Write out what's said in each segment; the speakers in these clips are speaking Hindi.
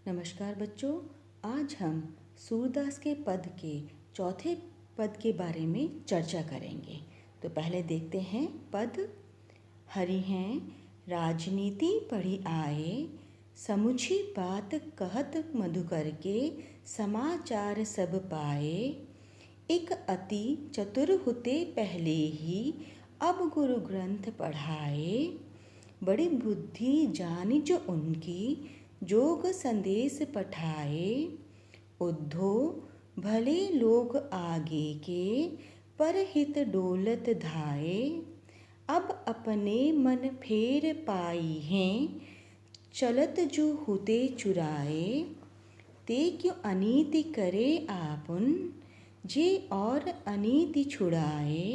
नमस्कार बच्चों। आज हम सूरदास के पद के चौथे पद के बारे में चर्चा करेंगे। तो पहले देखते हैं पद। हरि हैं राजनीति पढ़ी आए, समुझी बात कहत मधुकर के, समाचार सब पाए। एक अति चतुर हुते पहले ही, अब गुरु ग्रंथ पढ़ाए। बड़ी बुद्धि जानी जो उनकी, जोग संदेश पठाए। उद्धो भले लोग आगे के, परहित डोलत धाए। अब अपने मन फेर पाई हैं, चलत जो हुते चुराए। ते क्यों अनीति करे आपुन, जे और अनीति छुड़ाए।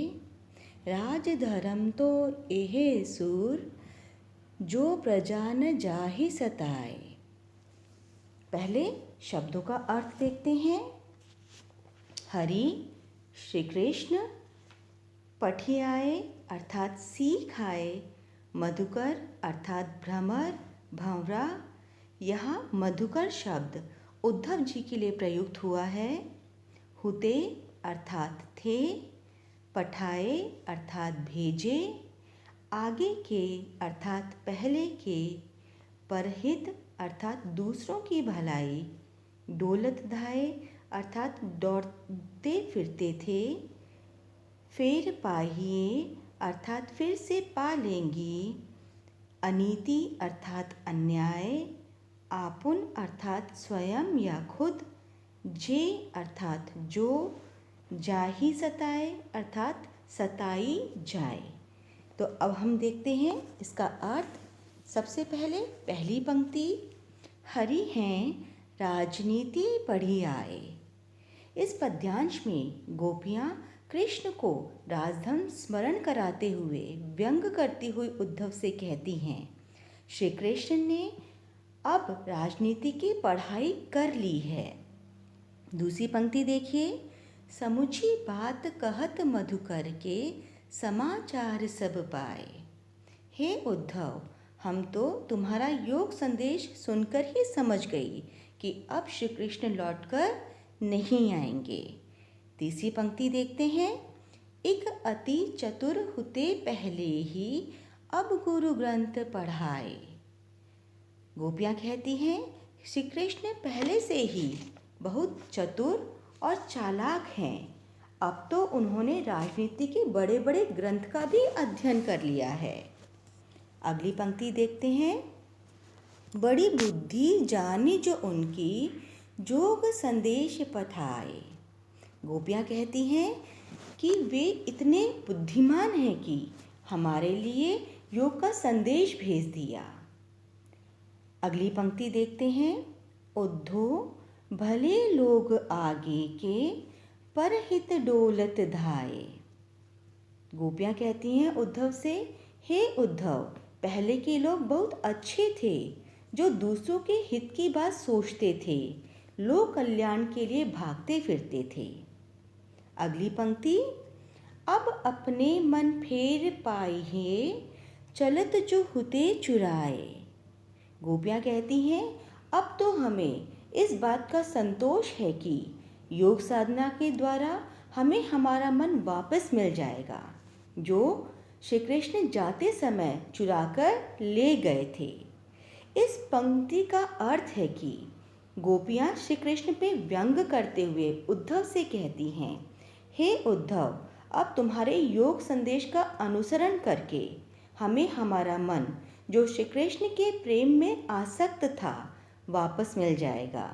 राज धर्म तो एहे सूर, जो प्रजा न जाहि सताए। पहले शब्दों का अर्थ देखते हैं। हरि श्री कृष्ण, पठियाए अर्थात सीख आए, मधुकर अर्थात भ्रमर भंवरा। यहाँ मधुकर शब्द उद्धव जी के लिए प्रयुक्त हुआ है। हुते अर्थात थे, पठाए अर्थात भेजे, आगे के अर्थात पहले के, परहित अर्थात दूसरों की भलाई, डोलत धाए अर्थात दौड़ते फिरते थे, फेर पाहिए अर्थात फिर से पा लेंगी, अनीति अर्थात अन्याय, आपुन अर्थात स्वयं या खुद, जे अर्थात जो, जाहि सताए अर्थात सताई जाए। तो अब हम देखते हैं इसका अर्थ। सबसे पहले पहली पंक्ति, हरि हैं राजनीति पढ़ी आए। इस पद्यांश में गोपियाँ कृष्ण को राजधर्म स्मरण कराते हुए व्यंग करती हुई उद्धव से कहती हैं, श्री कृष्ण ने अब राजनीति की पढ़ाई कर ली है। दूसरी पंक्ति देखिए, समुझी बात कहत मधुकर के, समाचार सब पाए। हे उद्धव, हम तो तुम्हारा योग संदेश सुनकर ही समझ गई कि अब श्री कृष्ण लौटकर नहीं आएंगे। तीसरी पंक्ति देखते हैं, एक अति चतुर हुते पहले ही, अब गुरु ग्रंथ पढ़ाए। गोपियाँ कहती हैं श्री कृष्ण पहले से ही बहुत चतुर और चालाक हैं। अब तो उन्होंने राजनीति के बड़े बड़े ग्रंथ का भी अध्ययन कर लिया है। अगली पंक्ति देखते हैं, बड़ी बुद्धि जानी जो उनकी, जोग संदेश पठाए। गोपियाँ कहती हैं कि वे इतने बुद्धिमान हैं कि हमारे लिए योग का संदेश भेज दिया। अगली पंक्ति देखते हैं, उद्धो भले लोग आगे के, परहित डोलत धाए। गोपियाँ कहती हैं उद्धव से, हे उद्धव, पहले के लोग बहुत अच्छे थे, जो दूसरों के हित की बात सोचते थे, लोक कल्याण के लिए भागते फिरते थे। अगली पंक्ति, अब अपने मन फेर पाई है, चलत जो हुते चुराए। गोपियाँ कहती हैं अब तो हमें इस बात का संतोष है कि योग साधना के द्वारा हमें हमारा मन वापस मिल जाएगा, जो श्री कृष्ण जाते समय चुराकर ले गए थे। इस पंक्ति का अर्थ है कि गोपियाँ श्री कृष्ण पे व्यंग करते हुए उद्धव से कहती हैं, हे उद्धव, अब तुम्हारे योग संदेश का अनुसरण करके हमें हमारा मन, जो श्री कृष्ण के प्रेम में आसक्त था, वापस मिल जाएगा।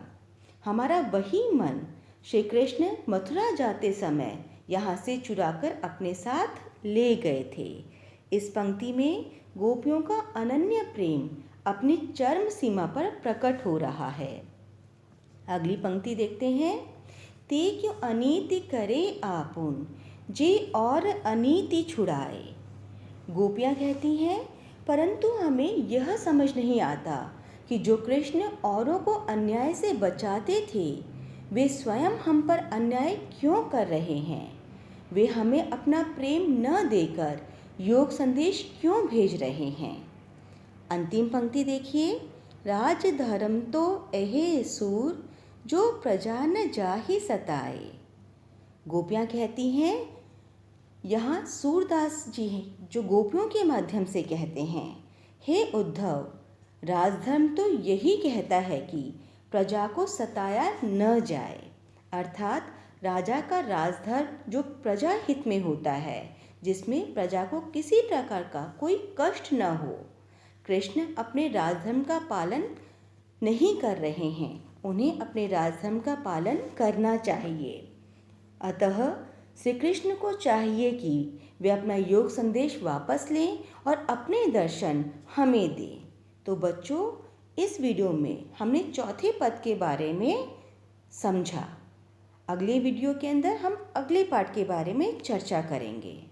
हमारा वही मन श्री कृष्ण मथुरा जाते समय यहाँ से चुराकर अपने साथ ले गए थे। इस पंक्ति में गोपियों का अनन्य प्रेम अपनी चरम सीमा पर प्रकट हो रहा है। अगली पंक्ति देखते हैं, ते क्यों अनीति करे आपुन, जे और अनीति छुड़ाए। गोपियाँ कहती हैं परंतु हमें यह समझ नहीं आता कि जो कृष्ण औरों को अन्याय से बचाते थे, वे स्वयं हम पर अन्याय क्यों कर रहे हैं। वे हमें अपना प्रेम न देकर योग संदेश क्यों भेज रहे हैं। अंतिम पंक्ति देखिए, राज धर्म तो एहे सूर, जो प्रजा न जाहि सताए। गोपियाँ कहती हैं, यहाँ सूरदास जी जो गोपियों के माध्यम से कहते हैं, हे उद्धव, राजधर्म तो यही कहता है कि प्रजा को सताया न जाए, अर्थात राजा का राजधर्म जो प्रजा हित में होता है, जिसमें प्रजा को किसी प्रकार का कोई कष्ट न हो। कृष्ण अपने राजधर्म का पालन नहीं कर रहे हैं, उन्हें अपने राजधर्म का पालन करना चाहिए। अतः श्री कृष्ण को चाहिए कि वे अपना योग संदेश वापस लें और अपने दर्शन हमें दें। तो बच्चों, इस वीडियो में हमने चौथे पद के बारे में समझा। अगले वीडियो के अंदर हम अगले पाठ के बारे में चर्चा करेंगे।